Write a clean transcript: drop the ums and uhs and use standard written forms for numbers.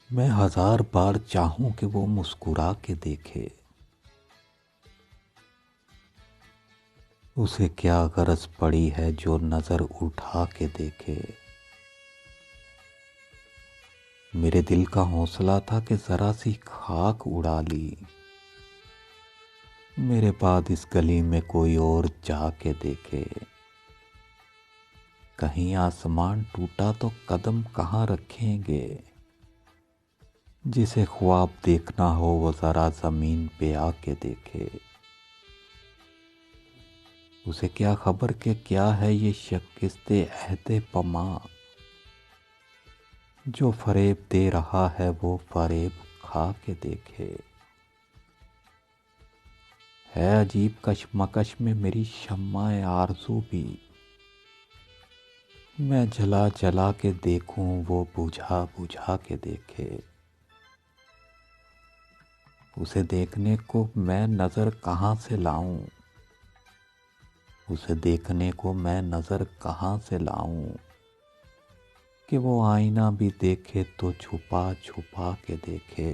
मैं हजार बार चाहूं कि वो मुस्कुरा के देखे, उसे क्या गरज पड़ी है जो नजर उठा के देखे। मेरे दिल का हौसला था कि जरा सी खाक उड़ा ली, मेरे बाद इस गली में कोई और जाके देखे। कहीं आसमान टूटा तो कदम कहाँ रखेंगे, जिसे ख्वाब देखना हो वो जरा जमीन पे आके देखे। उसे क्या खबर कि क्या है ये शिकस्ते अहदे पमा, जो फरेब दे रहा है वो फरेब खा के देखे। है अजीब कशमकश में मेरी शम्माए आरज़ू भी, मैं जला जला के देखूं वो बुझा बुझा के देखे। उसे देखने को मैं नजर कहाँ से लाऊं, उसे देखने को मैं नजर कहाँ से लाऊं, कि वो आईना भी देखे तो छुपा छुपा के देखे।